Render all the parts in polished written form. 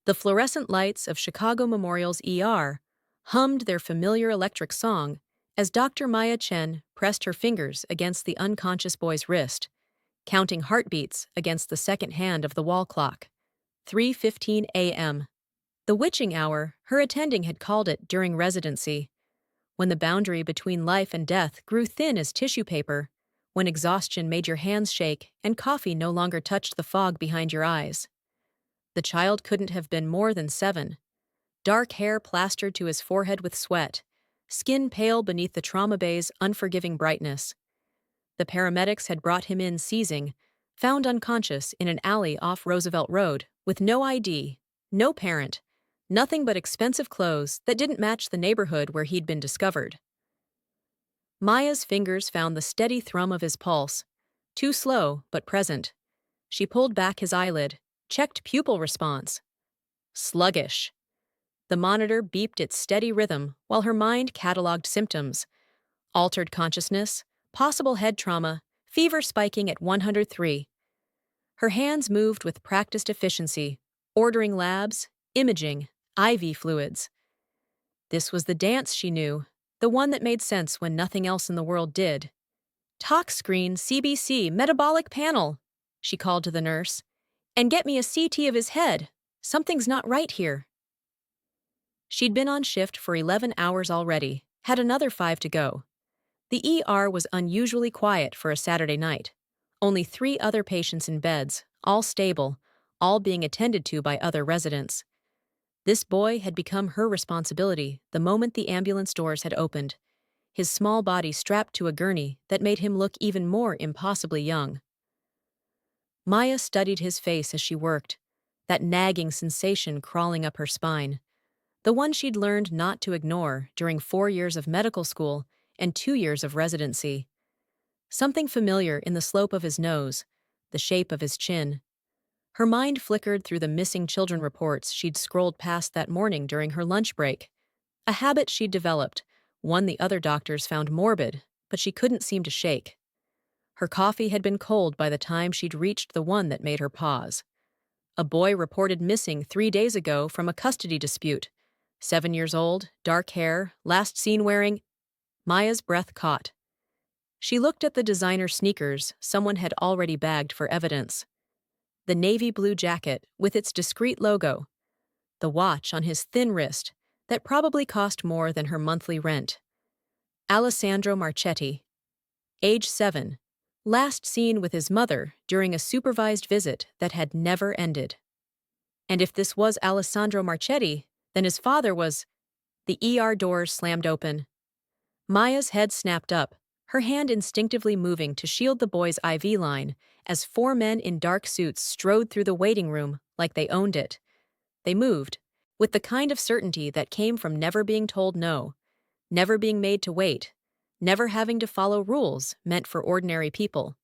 The fluorescent lights of Chicago Memorial's ER hummed their familiar electric song as Dr. Maya Chen pressed her fingers against the unconscious boy's wrist, counting heartbeats against the second hand of the wall clock. 3:15 a.m. The witching hour her attending had called it during residency, when the boundary between life and death grew thin as tissue paper, when exhaustion made your hands shake and coffee no longer touched the fog behind your eyes. The child couldn't have been more than 7. Dark hair plastered to his forehead with sweat, skin pale beneath the trauma bay's unforgiving brightness. The paramedics had brought him in seizing, found unconscious in an alley off Roosevelt Road, with no ID, no parent, nothing but expensive clothes that didn't match the neighborhood where he'd been discovered. Maya's fingers found the steady thrum of his pulse, too slow but present. She pulled back his eyelid, checked pupil response. Sluggish. The monitor beeped its steady rhythm while her mind cataloged symptoms: altered consciousness, possible head trauma, fever spiking at 103. Her hands moved with practiced efficiency, ordering labs, imaging, IV fluids. This was the dance she knew, the one that made sense when nothing else in the world did. "Tox screen, CBC, metabolic panel," she called to the nurse. "And get me a CT of his head. Something's not right here." She'd been on shift for 11 hours already, had another 5 to go. The ER was unusually quiet for a Saturday night. Only 3 other patients in beds, all stable, all being attended to by other residents. This boy had become her responsibility the moment the ambulance doors had opened, his small body strapped to a gurney that made him look even more impossibly young. Maya studied his face as she worked, that nagging sensation crawling up her spine, the one she'd learned not to ignore during 4 years of medical school and 2 years of residency. Something familiar in the slope of his nose, the shape of his chin. Her mind flickered through the missing children reports she'd scrolled past that morning during her lunch break. A habit she'd developed, one the other doctors found morbid, but she couldn't seem to shake. Her coffee had been cold by the time she'd reached the one that made her pause. A boy reported missing 3 days ago from a custody dispute. 7 years old, dark hair, last seen wearing... Maya's breath caught. She looked at the designer sneakers someone had already bagged for evidence. The navy blue jacket with its discreet logo. The watch on his thin wrist that probably cost more than her monthly rent. Alessandro Marchetti. Age 7. Last seen with his mother during a supervised visit that had never ended. And if this was Alessandro Marchetti, then his father was... The ER doors slammed open. Maya's head snapped up, her hand instinctively moving to shield the boy's IV line as 4 men in dark suits strode through the waiting room like they owned it. They moved, with the kind of certainty that came from never being told no, never being made to wait, never having to follow rules meant for ordinary people.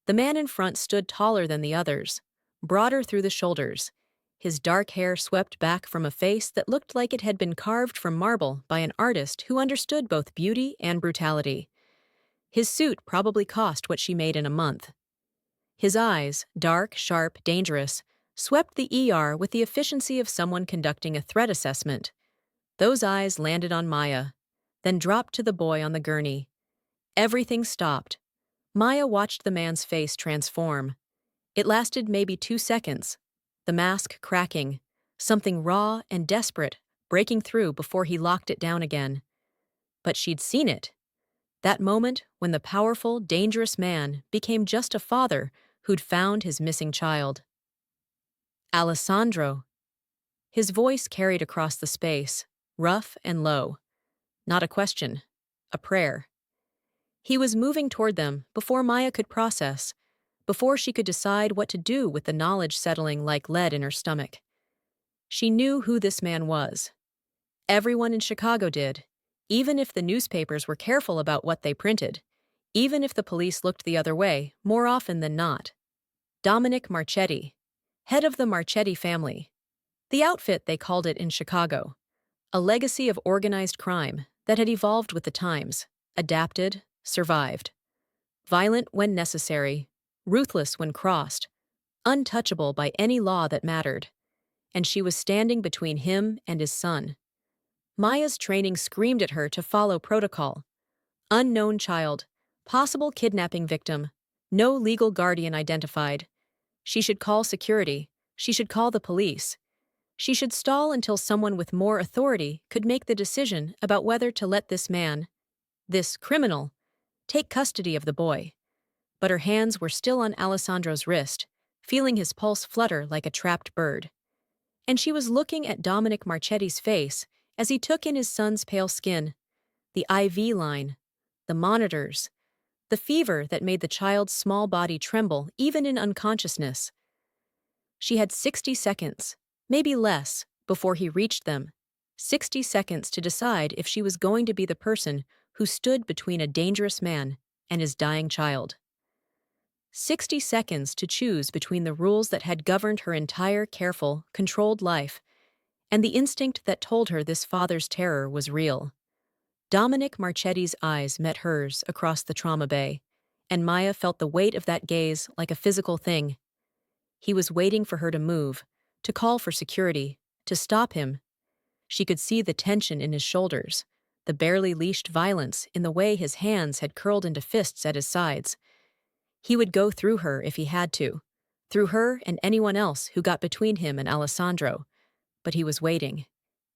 The man in front stood taller than the others, broader through the shoulders, his dark hair swept back from a face that looked like it had been carved from marble by an artist who understood both beauty and brutality. His suit probably cost what she made in a month. His eyes, dark, sharp, dangerous, swept the ER with the efficiency of someone conducting a threat assessment. Those eyes landed on Maya, then dropped to the boy on the gurney. Everything stopped. Maya watched the man's face transform. It lasted maybe 2 seconds, the mask cracking, something raw and desperate breaking through before he locked it down again. But she'd seen it. That moment when the powerful, dangerous man became just a father who'd found his missing child. Alessandro. His voice carried across the space, rough and low. Not a question, a prayer. He was moving toward them before Maya could process, before she could decide what to do with the knowledge settling like lead in her stomach. She knew who this man was. Everyone in Chicago did, even if the newspapers were careful about what they printed, even if the police looked the other way more often than not. Dominic Marchetti, head of the Marchetti family. The outfit, they called it in Chicago. A legacy of organized crime that had evolved with the times, adapted, survived. Violent when necessary, ruthless when crossed, untouchable by any law that mattered. and she was standing between him and his son. Maya's training screamed at her to follow protocol. Unknown child, possible kidnapping victim, no legal guardian identified. She should call security. She should call the police. She should stall until someone with more authority could make the decision about whether to let this man, this criminal, take custody of the boy. But her hands were still on Alessandro's wrist, feeling his pulse flutter like a trapped bird. And she was looking at Dominic Marchetti's face as he took in his son's pale skin, the IV line, the monitors, the fever that made the child's small body tremble even in unconsciousness. She had 60 seconds, maybe less, before he reached them. 60 seconds to decide if she was going to be the person who stood between a dangerous man and his dying child. 60 seconds to choose between the rules that had governed her entire careful, controlled life and the instinct that told her this father's terror was real. Dominic Marchetti's eyes met hers across the trauma bay, and Maya felt the weight of that gaze like a physical thing. He was waiting for her to move, to call for security, to stop him. She could see the tension in his shoulders, the barely leashed violence in the way his hands had curled into fists at his sides. He would go through her if he had to, through her and anyone else who got between him and Alessandro. But he was waiting,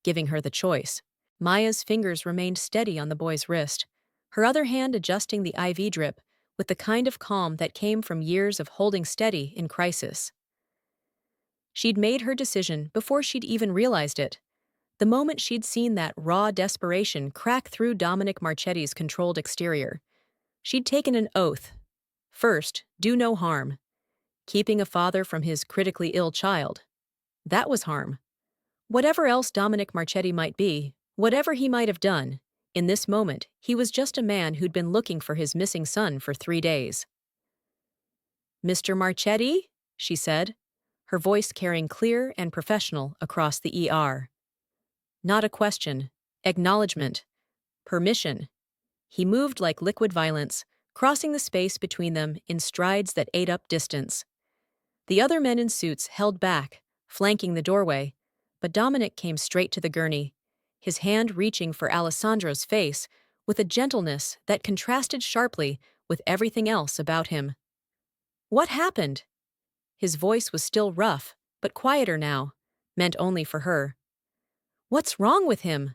giving her the choice. Maya's fingers remained steady on the boy's wrist, her other hand adjusting the IV drip with the kind of calm that came from years of holding steady in crisis. She'd made her decision before she'd even realized it. The moment she'd seen that raw desperation crack through Dominic Marchetti's controlled exterior, she'd taken an oath. First, do no harm. Keeping a father from his critically ill child. That was harm. Whatever else Dominic Marchetti might be, whatever he might have done, in this moment, he was just a man who'd been looking for his missing son for 3 days. "Mr. Marchetti?" she said, her voice carrying clear and professional across the ER. Not a question, acknowledgement, permission. He moved like liquid violence, crossing the space between them in strides that ate up distance. The other men in suits held back, flanking the doorway, but Dominic came straight to the gurney, his hand reaching for Alessandro's face with a gentleness that contrasted sharply with everything else about him. "What happened?" His voice was still rough, but quieter now, meant only for her. "What's wrong with him?"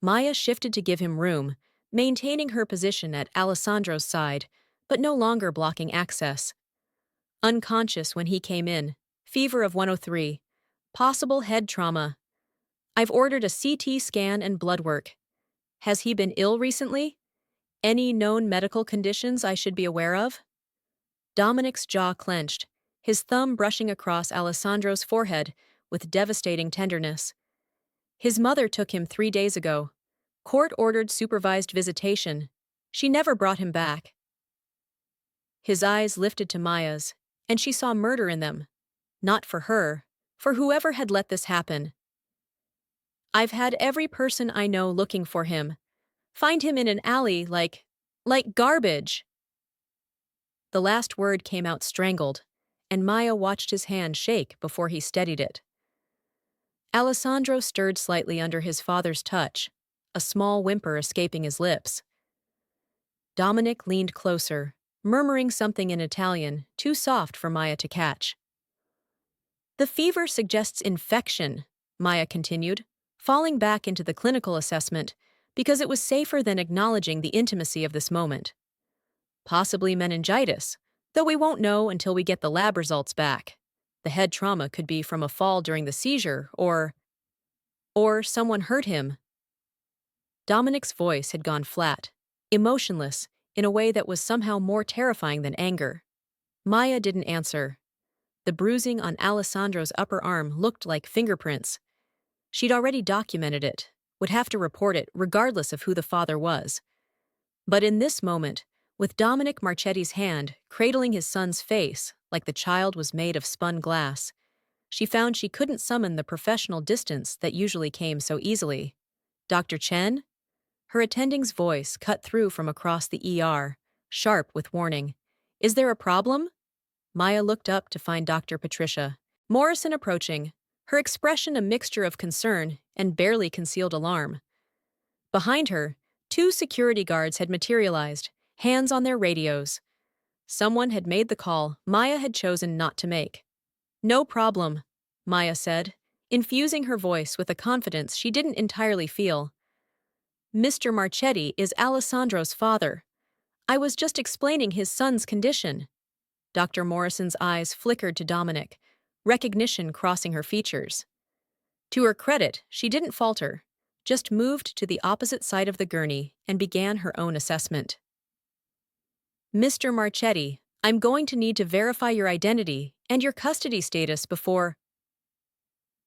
Maya shifted to give him room, maintaining her position at Alessandro's side, but no longer blocking access. Unconscious when he came in, fever of 103, possible head trauma. I've ordered a CT scan and blood work. Has he been ill recently? Any known medical conditions I should be aware of? Dominic's jaw clenched, his thumb brushing across Alessandro's forehead with devastating tenderness. His mother took him 3 days ago. Court-ordered supervised visitation. She never brought him back. His eyes lifted to Maya's, and she saw murder in them. Not for her, for whoever had let this happen. I've had every person I know looking for him. Find him in an alley like garbage. The last word came out strangled, and Maya watched his hand shake before he steadied it. Alessandro stirred slightly under his father's touch, a small whimper escaping his lips. Dominic leaned closer, murmuring something in Italian, too soft for Maya to catch. The fever suggests infection, Maya continued, falling back into the clinical assessment because it was safer than acknowledging the intimacy of this moment. Possibly meningitis, though we won't know until we get the lab results back. The head trauma could be from a fall during the seizure, or someone hurt him. Dominic's voice had gone flat, emotionless, in a way that was somehow more terrifying than anger. Maya didn't answer. The bruising on Alessandro's upper arm looked like fingerprints. She'd already documented it, would have to report it regardless of who the father was. But in this moment, with Dominic Marchetti's hand cradling his son's face like the child was made of spun glass, she found she couldn't summon the professional distance that usually came so easily. "Dr. Chen?" Her attending's voice cut through from across the ER, sharp with warning. "Is there a problem?" Maya looked up to find Dr. Patricia. Morrison approaching, her expression a mixture of concern and barely concealed alarm. Behind her, two security guards had materialized, hands on their radios. Someone had made the call Maya had chosen not to make. "No problem," Maya said, infusing her voice with a confidence she didn't entirely feel. "Mr. Marchetti is Alessandro's father. I was just explaining his son's condition." Dr. Morrison's eyes flickered to Dominic, recognition crossing her features. To her credit, she didn't falter, just moved to the opposite side of the gurney and began her own assessment. "Mr. Marchetti, I'm going to need to verify your identity and your custody status before—"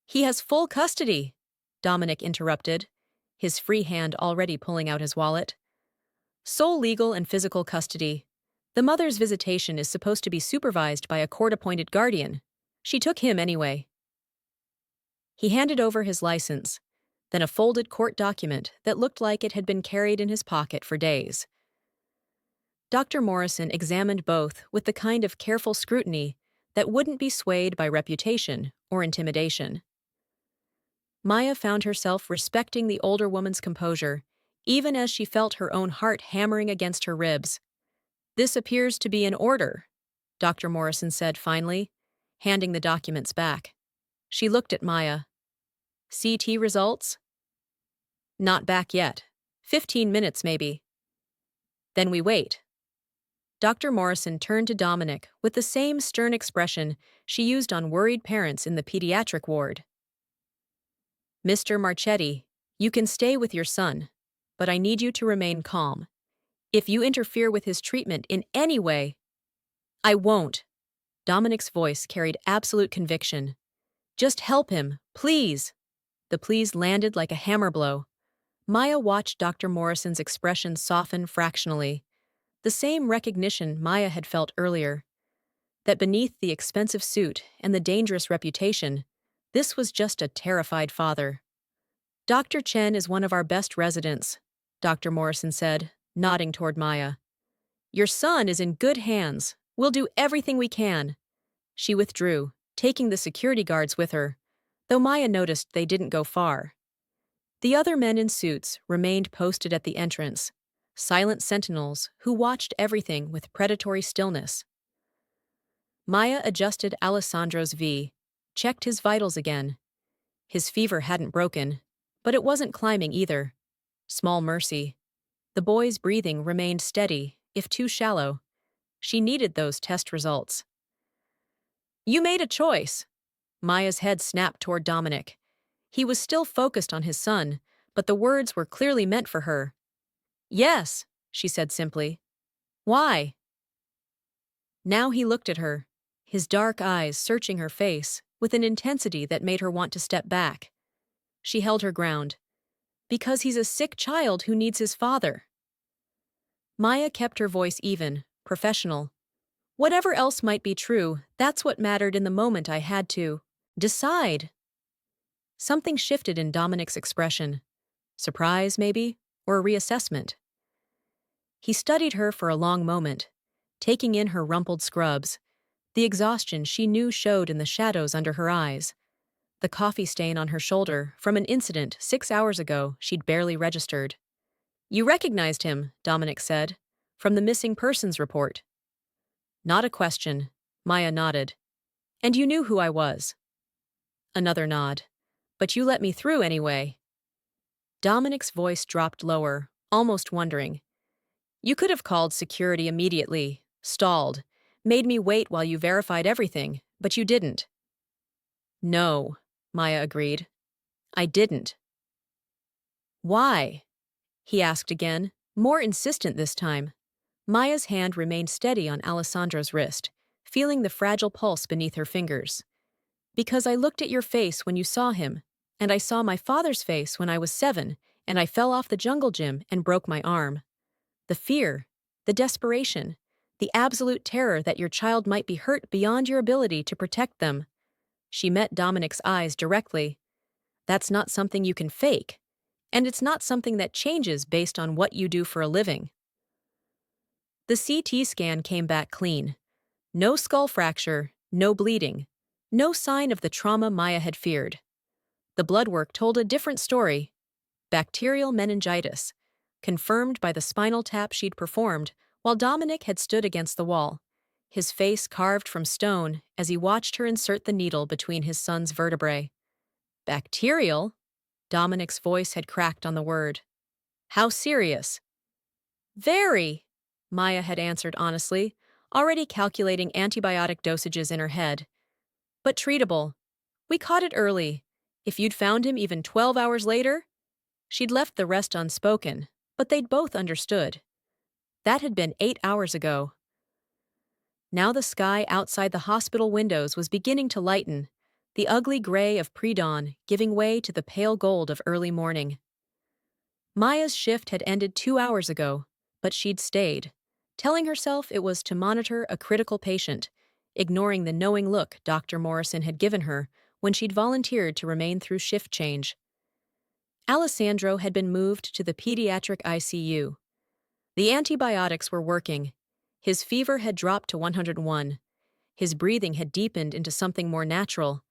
"He has full custody," Dominic interrupted, his free hand already pulling out his wallet. "Sole legal and physical custody. The mother's visitation is supposed to be supervised by a court-appointed guardian. She took him anyway." He handed over his license, then a folded court document that looked like it had been carried in his pocket for days. Dr. Morrison examined both with the kind of careful scrutiny that wouldn't be swayed by reputation or intimidation. Maya found herself respecting the older woman's composure, even as she felt her own heart hammering against her ribs. "This appears to be in order," Dr. Morrison said finally, handing the documents back. She looked at Maya. "CT results?" "Not back yet. 15 minutes, maybe." "Then we wait." Dr. Morrison turned to Dominic with the same stern expression she used on worried parents in the pediatric ward. "Mr. Marchetti, you can stay with your son, but I need you to remain calm. If you interfere with his treatment in any way—" "I won't." Dominic's voice carried absolute conviction. "Just help him, please." The please landed like a hammer blow. Maya watched Dr. Morrison's expression soften fractionally. The same recognition Maya had felt earlier. That beneath the expensive suit and the dangerous reputation, this was just a terrified father. "Dr. Chen is one of our best residents," Dr. Morrison said, nodding toward Maya. "Your son is in good hands. We'll do everything we can." She withdrew, taking the security guards with her, though Maya noticed they didn't go far. The other men in suits remained posted at the entrance, silent sentinels who watched everything with predatory stillness. Maya adjusted Alessandro's V, checked his vitals again. His fever hadn't broken, but it wasn't climbing either. Small mercy. The boy's breathing remained steady, if too shallow. She needed those test results. "You made a choice." Maya's head snapped toward Dominic. He was still focused on his son, but the words were clearly meant for her. "Yes," she said simply. "Why?" Now he looked at her, his dark eyes searching her face with an intensity that made her want to step back. She held her ground. "Because he's a sick child who needs his father." Maya kept her voice even, professional. "Whatever else might be true, that's what mattered in the moment. I had to decide." Something shifted in Dominic's expression. Surprise, maybe, or a reassessment. He studied her for a long moment, taking in her rumpled scrubs, the exhaustion she knew showed in the shadows under her eyes, the coffee stain on her shoulder from an incident 6 hours ago she'd barely registered. "You recognized him," Dominic said, "from the missing persons report." "Not a question," Maya nodded. "And you knew who I was." Another nod. "But you let me through anyway." Dominic's voice dropped lower, almost wondering. "You could have called security immediately, stalled, made me wait while you verified everything, but you didn't." "No," Maya agreed. "I didn't." "Why?" he asked again, more insistent this time. Maya's hand remained steady on Alessandro's wrist, feeling the fragile pulse beneath her fingers. "Because I looked at your face when you saw him, and I saw my father's face when I was 7, and I fell off the jungle gym and broke my arm. The fear, the desperation, the absolute terror that your child might be hurt beyond your ability to protect them." She met Dominic's eyes directly. "That's not something you can fake, and it's not something that changes based on what you do for a living." The CT scan came back clean. No skull fracture, no bleeding, No sign of the trauma Maya had feared. The blood work told a different story. Bacterial meningitis, confirmed by the spinal tap she'd performed while Dominic had stood against the wall, his face carved from stone as he watched her insert the needle between his son's vertebrae. Bacterial? Dominic's voice had cracked on the word. How serious? Very, Maya had answered honestly, already calculating antibiotic dosages in her head. But treatable. We caught it early. If you'd found him even 12 hours later? She'd left the rest unspoken, but they'd both understood. That had been 8 hours ago. Now the sky outside the hospital windows was beginning to lighten, the ugly gray of pre-dawn giving way to the pale gold of early morning. Maya's shift had ended 2 hours ago, but she'd stayed, telling herself it was to monitor a critical patient, ignoring the knowing look Dr. Morrison had given her when she'd volunteered to remain through shift change. Alessandro had been moved to the pediatric ICU. The antibiotics were working. His fever had dropped to 101. His breathing had deepened into something more natural.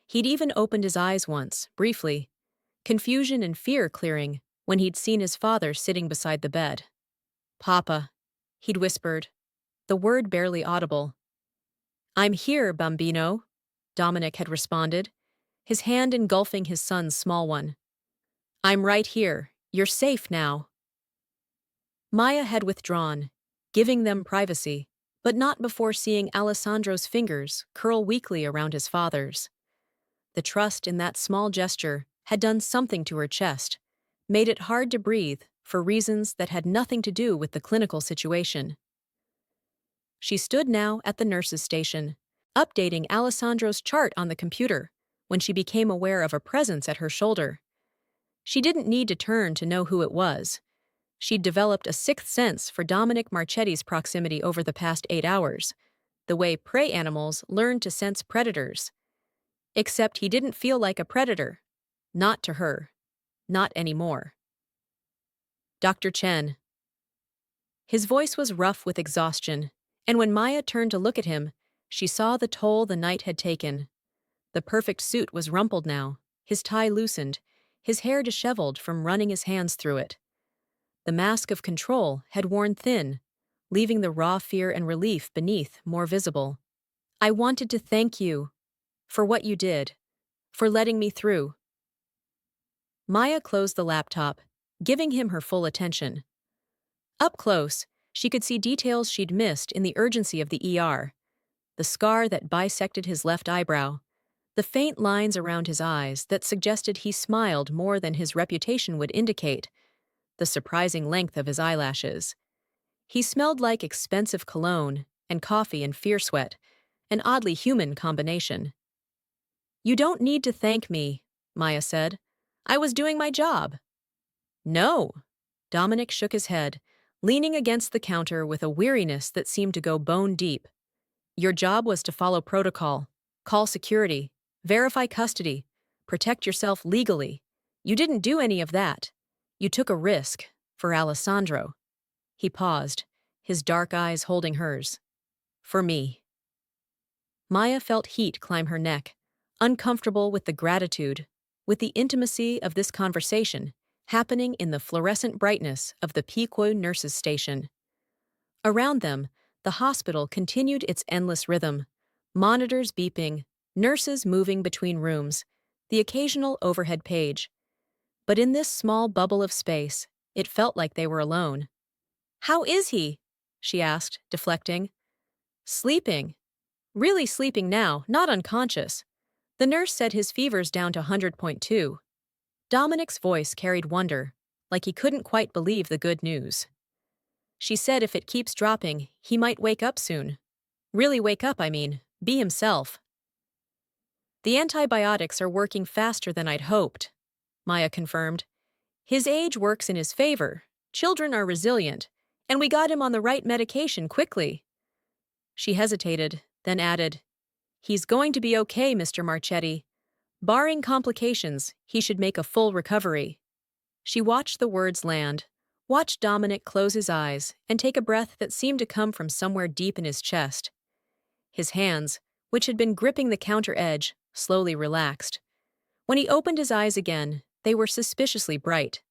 He'd even opened his eyes once, briefly, confusion and fear clearing when he'd seen his father sitting beside the bed. Papa, he'd whispered, the word barely audible. I'm here, bambino, Dominic had responded, his hand engulfing his son's small one. I'm right here. You're safe now. Maya had withdrawn, giving them privacy, but not before seeing Alessandro's fingers curl weakly around his father's. The trust in that small gesture had done something to her chest, made it hard to breathe for reasons that had nothing to do with the clinical situation. She stood now at the nurse's station, updating Alessandro's chart on the computer, when she became aware of a presence at her shoulder. She didn't need to turn to know who it was. She'd developed a sixth sense for Dominic Marchetti's proximity over the past 8 hours, the way prey animals learn to sense predators. Except he didn't feel like a predator. Not to her. Not anymore. Dr. Chen. His voice was rough with exhaustion, and when Maya turned to look at him, she saw the toll the night had taken. The perfect suit was rumpled now, his tie loosened, his hair disheveled from running his hands through it. The mask of control had worn thin, leaving the raw fear and relief beneath more visible. I wanted to thank you for what you did, for letting me through. Maya closed the laptop, giving him her full attention. Up close, she could see details she'd missed in the urgency of the ER. The scar that bisected his left eyebrow, the faint lines around his eyes that suggested he smiled more than his reputation would indicate, the surprising length of his eyelashes. He smelled like expensive cologne and coffee and fear sweat, an oddly human combination. You don't need to thank me, Maya said. I was doing my job. No, Dominic shook his head, leaning against the counter with a weariness that seemed to go bone deep. Your job was to follow protocol, call security, verify custody, protect yourself legally. You didn't do any of that. You took a risk for Alessandro. He paused, his dark eyes holding hers. For me. Maya felt heat climb her neck, uncomfortable with the gratitude, with the intimacy of this conversation happening in the fluorescent brightness of the Pequot nurses' station. Around them, the hospital continued its endless rhythm, monitors beeping, nurses moving between rooms, the occasional overhead page. But in this small bubble of space, it felt like they were alone. How is he? She asked, deflecting. Sleeping. Really sleeping now, not unconscious. The nurse said his fever's down to 100.2. Dominic's voice carried wonder, like he couldn't quite believe the good news. She said if it keeps dropping, he might wake up soon. Really wake up, I mean, be himself. The antibiotics are working faster than I'd hoped, Maya confirmed. His age works in his favor, children are resilient, and we got him on the right medication quickly. She hesitated, then added, He's going to be okay, Mr. Marchetti. Barring complications, he should make a full recovery. She watched the words land, watched Dominic close his eyes and take a breath that seemed to come from somewhere deep in his chest. His hands, which had been gripping the counter edge, slowly relaxed. When he opened his eyes again, they were suspiciously bright.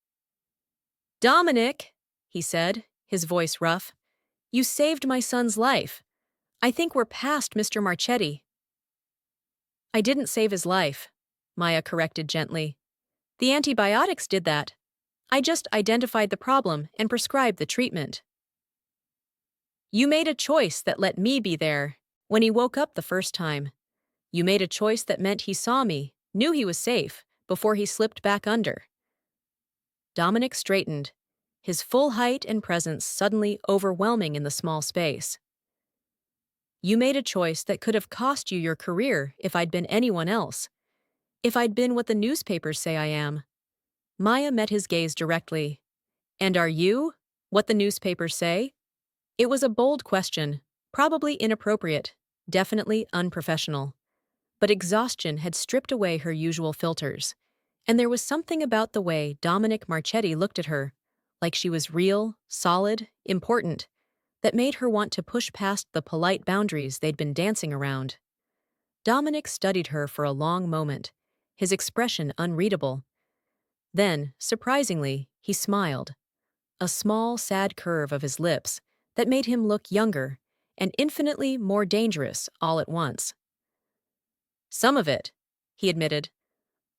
"Dominic," he said, his voice rough, "you saved my son's life. I think we're past Mr. Marchetti." "I didn't save his life," Maya corrected gently. "The antibiotics did that. I just identified the problem and prescribed the treatment." "You made a choice that let me be there when he woke up the first time. You made a choice that meant he saw me, knew he was safe, before he slipped back under." Dominic straightened, his full height and presence suddenly overwhelming in the small space. "You made a choice that could have cost you your career if I'd been anyone else. If I'd been what the newspapers say I am." Maya met his gaze directly. "And are you what the newspapers say?" It was a bold question, probably inappropriate, definitely unprofessional. But exhaustion had stripped away her usual filters, and there was something about the way Dominic Marchetti looked at her, like she was real, solid, important, that made her want to push past the polite boundaries they'd been dancing around. Dominic studied her for a long moment, his expression unreadable. Then, surprisingly, he smiled, a small, sad curve of his lips that made him look younger and infinitely more dangerous all at once. "Some of it," he admitted.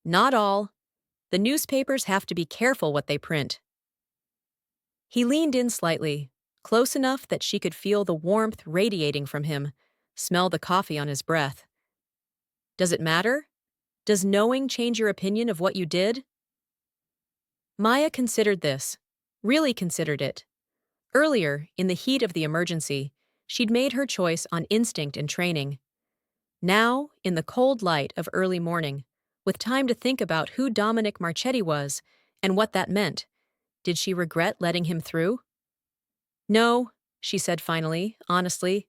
"Not all. The newspapers have to be careful what they print." He leaned in slightly, close enough that she could feel the warmth radiating from him, smell the coffee on his breath. "Does it matter? Does knowing change your opinion of what you did?" Maya considered this, really considered it. Earlier, in the heat of the emergency, she'd made her choice on instinct and training. Now, in the cold light of early morning, with time to think about who Dominic Marchetti was and what that meant, did she regret letting him through? "No," she said finally, honestly.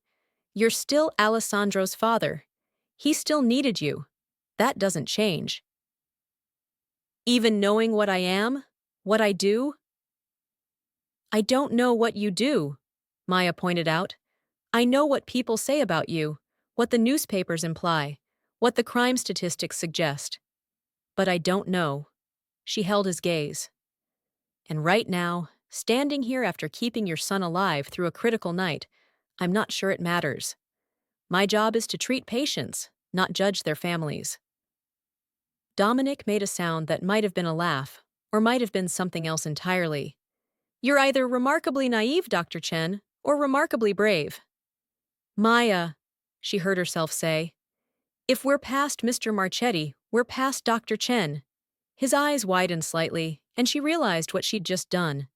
"You're still Alessandro's father. He still needed you. That doesn't change." "Even knowing what I am? What I do?" "I don't know what you do," Maya pointed out. "I know what people say about you, what the newspapers imply, what the crime statistics suggest. But I don't know." She held his gaze. "And right now, standing here after keeping your son alive through a critical night, I'm not sure it matters. My job is to treat patients, not judge their families." Dominic made a sound that might have been a laugh, or might have been something else entirely. "You're either remarkably naive, Dr. Chen, or remarkably brave." "Maya," she heard herself say, "if we're past Mr. Marchetti, we're past Dr. Chen." His eyes widened slightly, and she realized what she'd just done.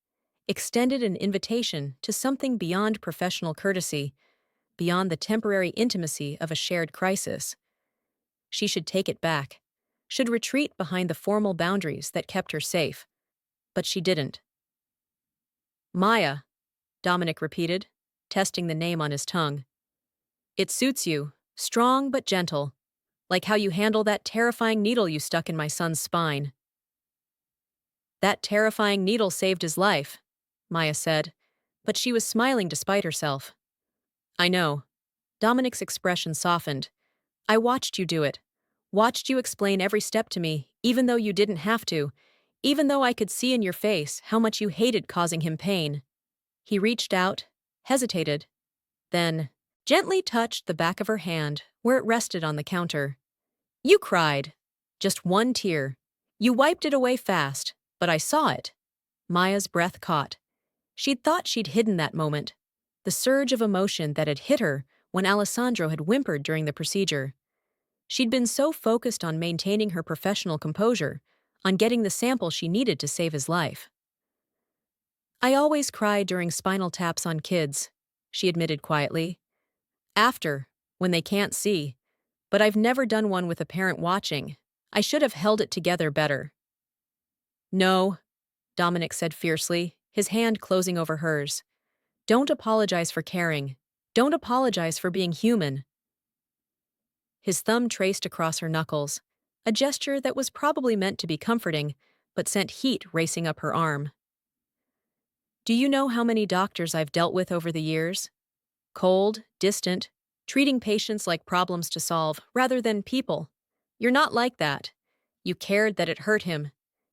Extended an invitation to something beyond professional courtesy, beyond the temporary intimacy of a shared crisis. She should take it back, should retreat behind the formal boundaries that kept her safe. But she didn't. "Maya," Dominic repeated, testing the name on his tongue. "It suits you, strong but gentle, like how you handle that terrifying needle you stuck in my son's spine." "That terrifying needle saved his life," Maya said, but she was smiling despite herself. "I know." Dominic's expression softened. "I watched you do it. Watched you explain every step to me, even though you didn't have to, even though I could see in your face how much you hated causing him pain." He reached out, hesitated, then gently touched the back of her hand where it rested on the counter. "You cried. Just one tear. You wiped it away fast, but I saw it." Maya's breath caught. She'd thought she'd hidden that moment, the surge of emotion that had hit her when Alessandro had whimpered during the procedure. She'd been so focused on maintaining her professional composure, on getting the sample she needed to save his life. "I always cry during spinal taps on kids," she admitted quietly. "After, when they can't see. But I've never done one with a parent watching. I should have held it together better." "No," Dominic said fiercely, his hand closing over hers. "Don't apologize for caring. Don't apologize for being human." His thumb traced across her knuckles, a gesture that was probably meant to be comforting, but sent heat racing up her arm. "Do you know how many doctors I've dealt with over the years? Cold, distant, treating patients like problems to solve rather than people. You're not like that. You cared that it hurt him.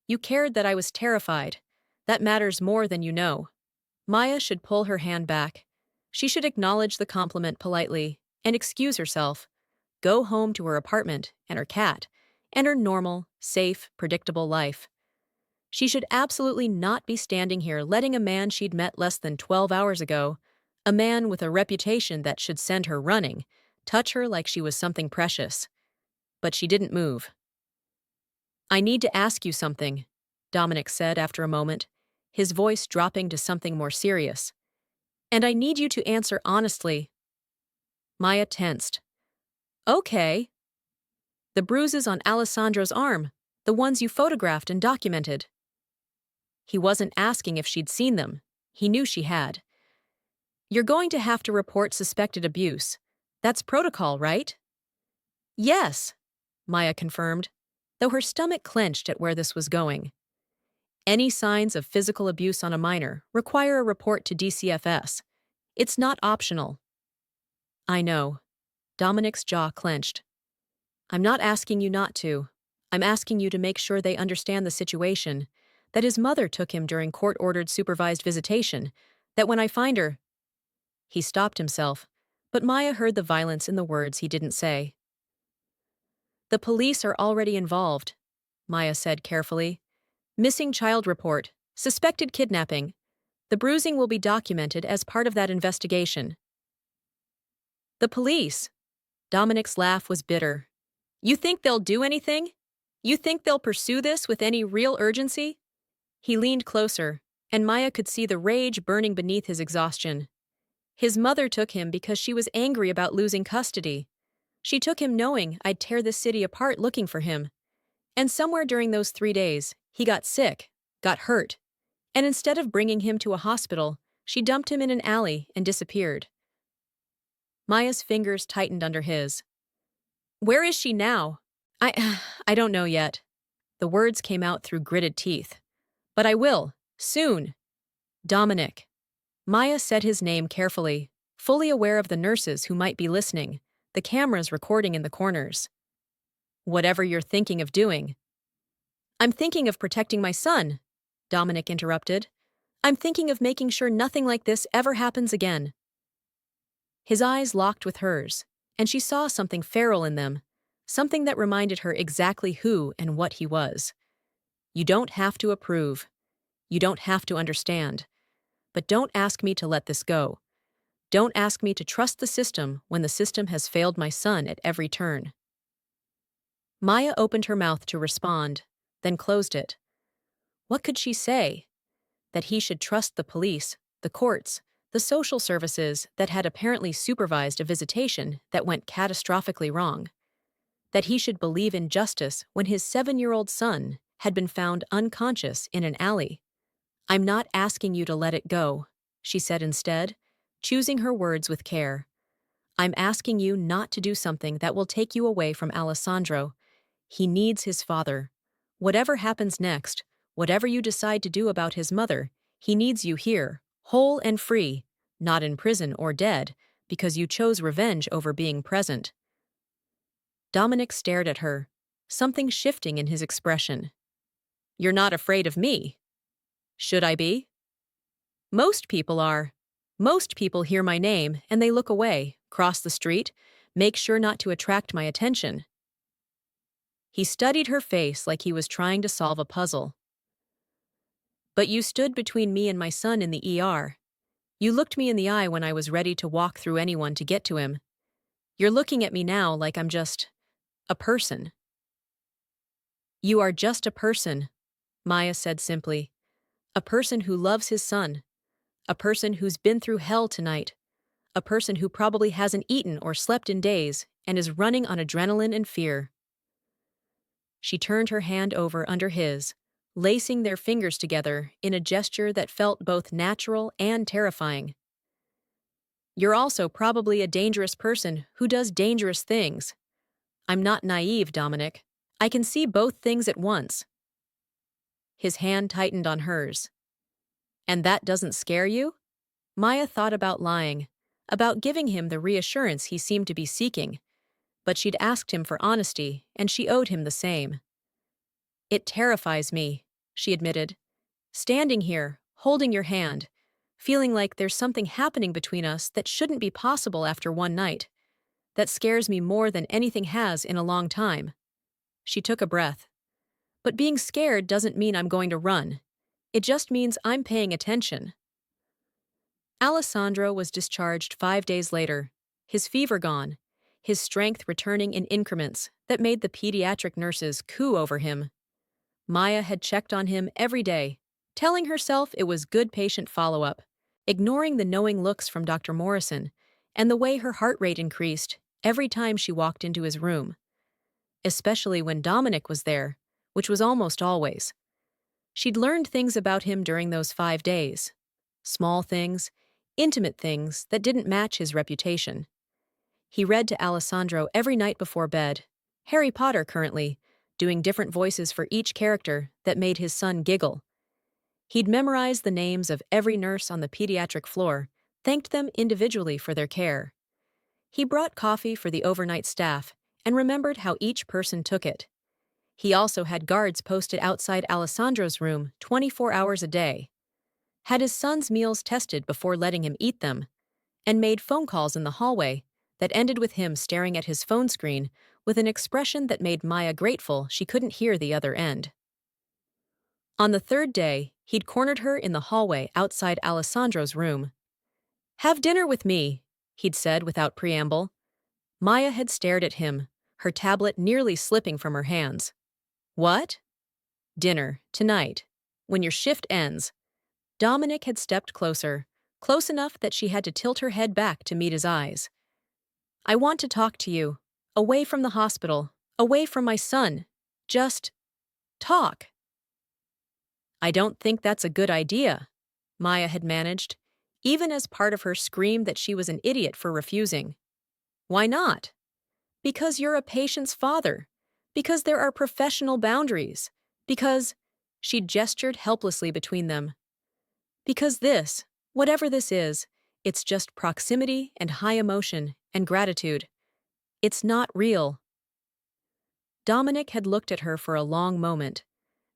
You cared that I was terrified. That matters more than you know. Maya should pull her hand back. She should acknowledge the compliment politely and excuse herself, go home to her apartment and her cat, and her normal, safe, predictable life. She should absolutely not be standing here letting a man she'd met less than 12 hours ago, a man with a reputation that should send her running, touch her like she was something precious. But she didn't move. "I need to ask you something," Dominic said after a moment, his voice dropping to something more serious. "And I need you to answer honestly." Maya tensed. "Okay." "The bruises on Alessandro's arm, the ones you photographed and documented." He wasn't asking if she'd seen them. He knew she had. "You're going to have to report suspected abuse. That's protocol, right?" "Yes," Maya confirmed, though her stomach clenched at where this was going. Any signs of physical abuse on a minor require a report to DCFS. It's not optional. "I know." Dominic's jaw clenched. "I'm not asking you not to. I'm asking you to make sure they understand the situation, that his mother took him during court-ordered supervised visitation, that when I find her—" He stopped himself, but Maya heard the violence in the words he didn't say. "The police are already involved," Maya said carefully. "Missing child report, suspected kidnapping. The bruising will be documented as part of that investigation." "The police?" Dominic's laugh was bitter. "You think they'll do anything? You think they'll pursue this with any real urgency?" He leaned closer, and Maya could see the rage burning beneath his exhaustion. His mother took him because she was angry about losing custody. She took him knowing I'd tear this city apart looking for him. And somewhere during those 3 days, he got sick, got hurt. And instead of bringing him to a hospital, she dumped him in an alley and disappeared. Maya's fingers tightened under his. "Where is she now?" I don't know yet." The words came out through gritted teeth. "But I will, soon." "Dominic." Maya said his name carefully, fully aware of the nurses who might be listening, the cameras recording in the corners. "Whatever you're thinking of doing." "I'm thinking of protecting my son," Dominic interrupted. "I'm thinking of making sure nothing like this ever happens again." His eyes locked with hers, and she saw something feral in them, something that reminded her exactly who and what he was. "You don't have to approve. You don't have to understand. But don't ask me to let this go. Don't ask me to trust the system when the system has failed my son at every turn." Maya opened her mouth to respond, then closed it. What could she say? That he should trust the police, the courts, the social services that had apparently supervised a visitation that went catastrophically wrong. That he should believe in justice when his 7-year-old son had been found unconscious in an alley. "I'm not asking you to let it go," she said instead, choosing her words with care. "I'm asking you not to do something that will take you away from Alessandro. He needs his father. Whatever happens next, whatever you decide to do about his mother, he needs you here, whole and free, not in prison or dead, because you chose revenge over being present." Dominic stared at her, something shifting in his expression. "You're not afraid of me?" "Should I be?" "Most people are. Most people hear my name and they look away, cross the street, make sure not to attract my attention." He studied her face like he was trying to solve a puzzle. "But you stood between me and my son in the ER. You looked me in the eye when I was ready to walk through anyone to get to him. You're looking at me now like I'm just a person." "You are just a person," Maya said simply. "A person who loves his son. A person who's been through hell tonight. A person who probably hasn't eaten or slept in days and is running on adrenaline and fear." She turned her hand over under his, lacing their fingers together in a gesture that felt both natural and terrifying. "You're also probably a dangerous person who does dangerous things. I'm not naive, Dominic. I can see both things at once." His hand tightened on hers. "And that doesn't scare you?" Maya thought about lying, about giving him the reassurance he seemed to be seeking, but she'd asked him for honesty, and she owed him the same. "It terrifies me," she admitted. "Standing here, holding your hand, feeling like there's something happening between us that shouldn't be possible after one night. That scares me more than anything has in a long time." She took a breath. "But being scared doesn't mean I'm going to run. It just means I'm paying attention." Alessandro was discharged 5 days later, his fever gone, his strength returning in increments that made the pediatric nurses coo over him. Maya had checked on him every day, telling herself it was good patient follow-up, ignoring the knowing looks from Dr. Morrison and the way her heart rate increased every time she walked into his room. Especially when Dominic was there, which was almost always. She'd learned things about him during those 5 days. Small things, intimate things that didn't match his reputation. He read to Alessandro every night before bed, Harry Potter currently, doing different voices for each character that made his son giggle. He'd memorized the names of every nurse on the pediatric floor, thanked them individually for their care. He brought coffee for the overnight staff and remembered how each person took it. He also had guards posted outside Alessandro's room 24 hours a day, had his son's meals tested before letting him eat them, and made phone calls in the hallway that ended with him staring at his phone screen with an expression that made Maya grateful she couldn't hear the other end. On the third day, he'd cornered her in the hallway outside Alessandro's room. "Have dinner with me," he'd said without preamble. Maya had stared at him, her tablet nearly slipping from her hands. "What?" "Dinner, tonight, when your shift ends." Dominic had stepped closer, close enough that she had to tilt her head back to meet his eyes. "I want to talk to you, away from the hospital, away from my son. Just talk." "I don't think that's a good idea," Maya had managed, even as part of her screamed that she was an idiot for refusing. "Why not?" "Because you're a patient's father. Because there are professional boundaries. Because—" she gestured helplessly between them. "Because this, whatever this is, it's just proximity and high emotion and gratitude. It's not real." Dominic had looked at her for a long moment,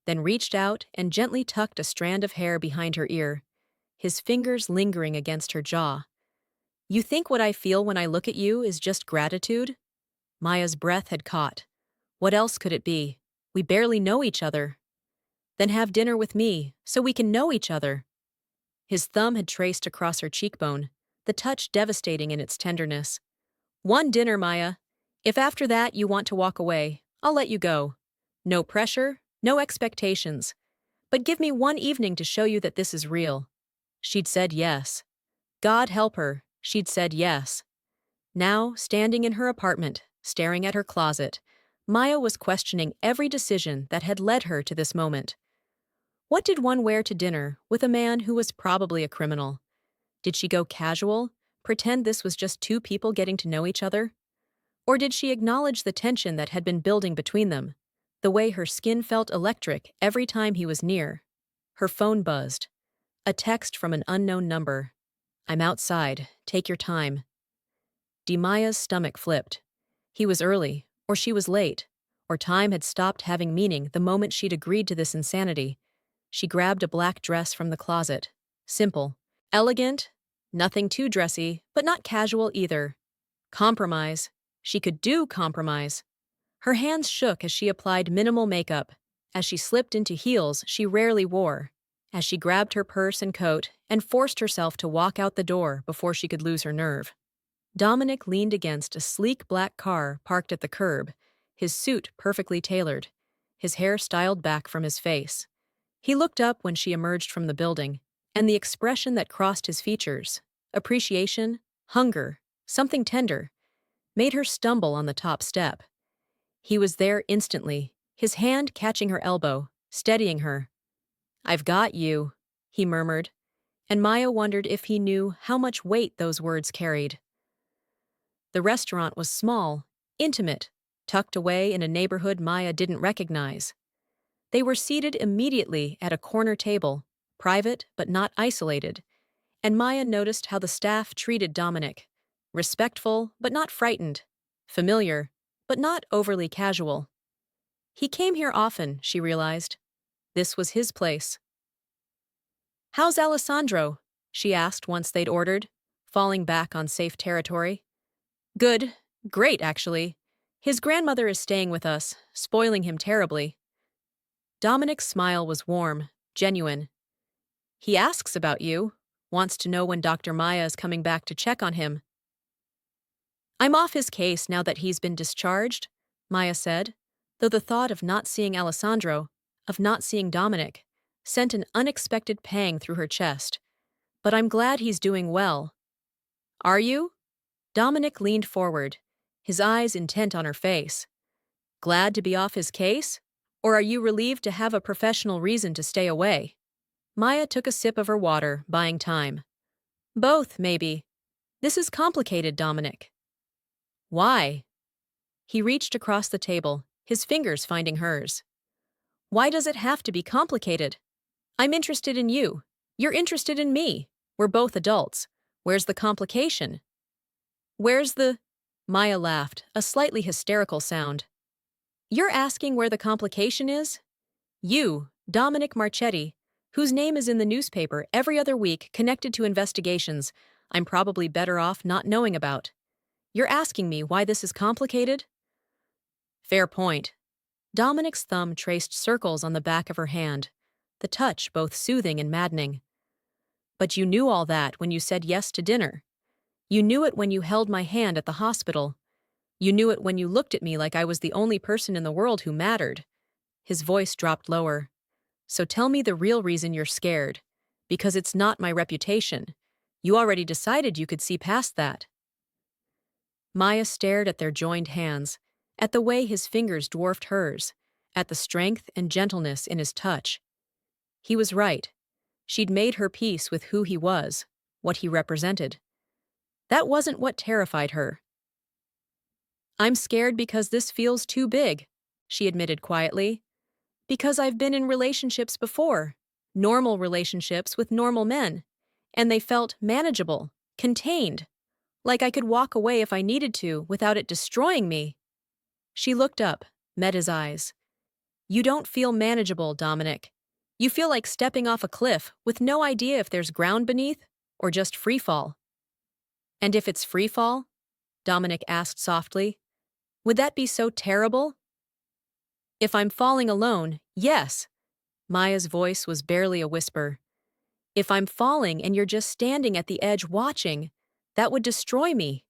then reached out and gently tucked a strand of hair behind her ear, his fingers lingering against her jaw. "You think what I feel when I look at you is just gratitude?" Maya's breath had caught. What else could it be? We barely know each other. "Then have dinner with me, so we can know each other." His thumb had traced across her cheekbone, the touch devastating in its tenderness. "One dinner, Maya. If after that you want to walk away, I'll let you go. No pressure, no expectations. But give me one evening to show you that this is real." She'd said yes. God help her, she'd said yes. Now, standing in her apartment, staring at her closet, Maya was questioning every decision that had led her to this moment. What did one wear to dinner with a man who was probably a criminal? Did she go casual, pretend this was just two people getting to know each other? Or did she acknowledge the tension that had been building between them, the way her skin felt electric every time he was near? Her phone buzzed. A text from an unknown number. "I'm outside. Take your time." Maya's stomach flipped. He was early, or she was late, or time had stopped having meaning the moment she'd agreed to this insanity. She grabbed a black dress from the closet. Simple. Elegant. Nothing too dressy, but not casual either. Compromise. She could do compromise. Her hands shook as she applied minimal makeup, as she slipped into heels she rarely wore, as she grabbed her purse and coat and forced herself to walk out the door before she could lose her nerve. Dominic leaned against a sleek black car parked at the curb, his suit perfectly tailored, his hair styled back from his face. He looked up when she emerged from the building, and the expression that crossed his features, appreciation, hunger, something tender, made her stumble on the top step. He was there instantly, his hand catching her elbow, steadying her. "I've got you," he murmured, and Maya wondered if he knew how much weight those words carried. The restaurant was small, intimate, tucked away in a neighborhood Maya didn't recognize. They were seated immediately at a corner table, private but not isolated, and Maya noticed how the staff treated Dominic. Respectful, but not frightened. Familiar, but not overly casual. He came here often, she realized. This was his place. "How's Alessandro?" she asked once they'd ordered, falling back on safe territory. "Good. Great, actually. His grandmother is staying with us, spoiling him terribly." Dominic's smile was warm, genuine. "He asks about you, wants to know when Dr. Maya is coming back to check on him." "I'm off his case now that he's been discharged," Maya said, though the thought of not seeing Alessandro, of not seeing Dominic, sent an unexpected pang through her chest. "But I'm glad he's doing well." "Are you?" Dominic leaned forward, his eyes intent on her face. "Glad to be off his case? Or are you relieved to have a professional reason to stay away?" Maya took a sip of her water, buying time. "Both, maybe. This is complicated, Dominic." "Why?" He reached across the table, his fingers finding hers. "Why does it have to be complicated? I'm interested in you. You're interested in me. We're both adults. Where's the complication?" "Where's the—" Maya laughed, a slightly hysterical sound. "You're asking where the complication is? You, Dominic Marchetti, whose name is in the newspaper every other week connected to investigations I'm probably better off not knowing about. You're asking me why this is complicated?" "Fair point." Dominic's thumb traced circles on the back of her hand, the touch both soothing and maddening. "But you knew all that when you said yes to dinner. You knew it when you held my hand at the hospital. You knew it when you looked at me like I was the only person in the world who mattered." His voice dropped lower. "So tell me the real reason you're scared. Because it's not my reputation. You already decided you could see past that." Maya stared at their joined hands, at the way his fingers dwarfed hers, at the strength and gentleness in his touch. He was right. She'd made her peace with who he was, what he represented. That wasn't what terrified her. "I'm scared because this feels too big," she admitted quietly. "Because I've been in relationships before, normal relationships with normal men, and they felt manageable, contained, like I could walk away if I needed to without it destroying me." She looked up, met his eyes. "You don't feel manageable, Dominic. You feel like stepping off a cliff with no idea if there's ground beneath or just free fall." "And if it's free fall?" Dominic asked softly. "Would that be so terrible?" "If I'm falling alone, yes." Maya's voice was barely a whisper. "If I'm falling and you're just standing at the edge watching, that would destroy me."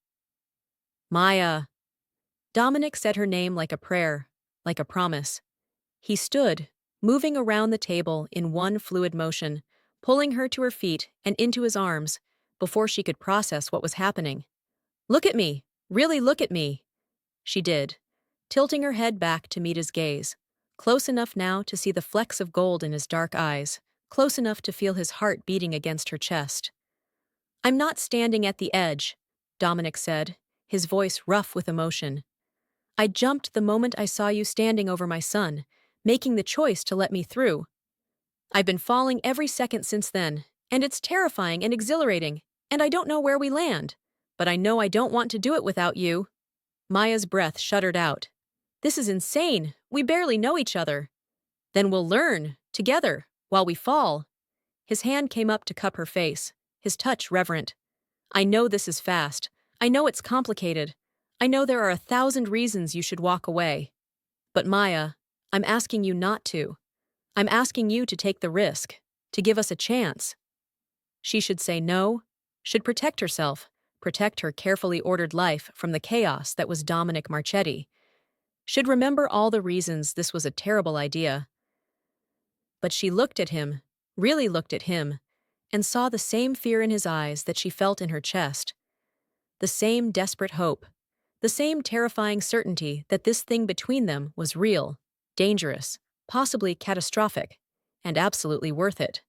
"Maya." Dominic said her name like a prayer, like a promise. He stood, moving around the table in one fluid motion, pulling her to her feet and into his arms, before she could process what was happening. "Look at me. Really look at me." She did, tilting her head back to meet his gaze, close enough now to see the flecks of gold in his dark eyes, close enough to feel his heart beating against her chest. "I'm not standing at the edge," Dominic said, his voice rough with emotion. "I jumped the moment I saw you standing over my son, making the choice to let me through. I've been falling every second since then, and it's terrifying and exhilarating, and I don't know where we land. But I know I don't want to do it without you." Maya's breath shuddered out. "This is insane. We barely know each other." "Then we'll learn, together, while we fall." His hand came up to cup her face, his touch reverent. "I know this is fast. I know it's complicated. I know there are 1,000 reasons you should walk away. But Maya, I'm asking you not to. I'm asking you to take the risk, to give us a chance." She should say no, should protect herself, protect her carefully ordered life from the chaos that was Dominic Marchetti. Should remember all the reasons this was a terrible idea. But she looked at him, really looked at him, and saw the same fear in his eyes that she felt in her chest. The same desperate hope, the same terrifying certainty that this thing between them was real, dangerous, possibly catastrophic, and absolutely worth it.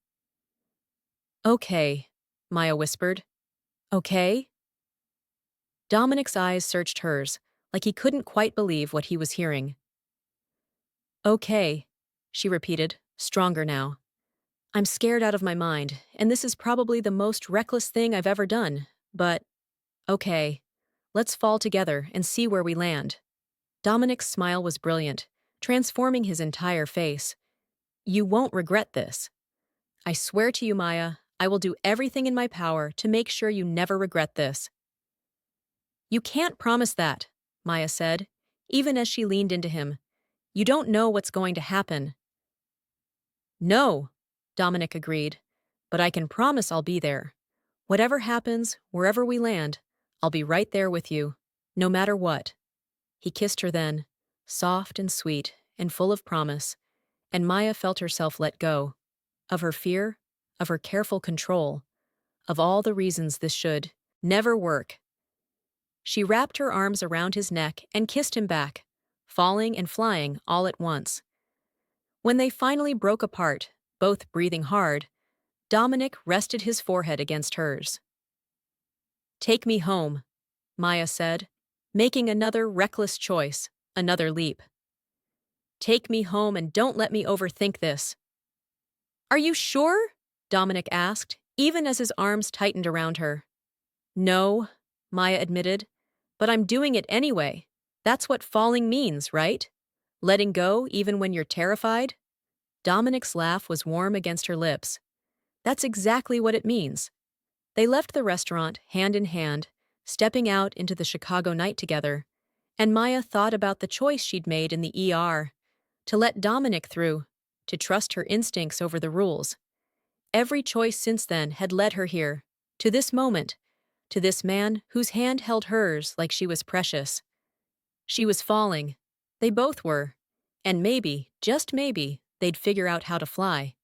"Okay," Maya whispered. "Okay?" Dominic's eyes searched hers, like he couldn't quite believe what he was hearing. "Okay," she repeated, stronger now. I'm scared out of my mind, and this is probably the most reckless thing I've ever done. But, okay, let's fall together and see where we land. Dominic's smile was brilliant, transforming his entire face. You won't regret this. I swear to you, Maya, I will do everything in my power to make sure you never regret this. You can't promise that, Maya said, even as she leaned into him. You don't know what's going to happen. No, Dominic agreed, but I can promise I'll be there. Whatever happens, wherever we land, I'll be right there with you, no matter what. He kissed her then, soft and sweet and full of promise, and Maya felt herself let go. Of her fear, of her careful control, of all the reasons this should never work. She wrapped her arms around his neck and kissed him back, falling and flying all at once. When they finally broke apart, both breathing hard, Dominic rested his forehead against hers. Take me home, Maya said, making another reckless choice, another leap. Take me home and don't let me overthink this. Are you sure? Dominic asked, even as his arms tightened around her. No, Maya admitted, but I'm doing it anyway. That's what falling means, right? Letting go even when you're terrified? Dominic's laugh was warm against her lips. That's exactly what it means. They left the restaurant hand in hand, stepping out into the Chicago night together, and Maya thought about the choice she'd made in the ER, to let Dominic through, to trust her instincts over the rules. Every choice since then had led her here, to this moment, to this man whose hand held hers like she was precious. She was falling. They both were. And maybe, just maybe, they'd figure out how to fly.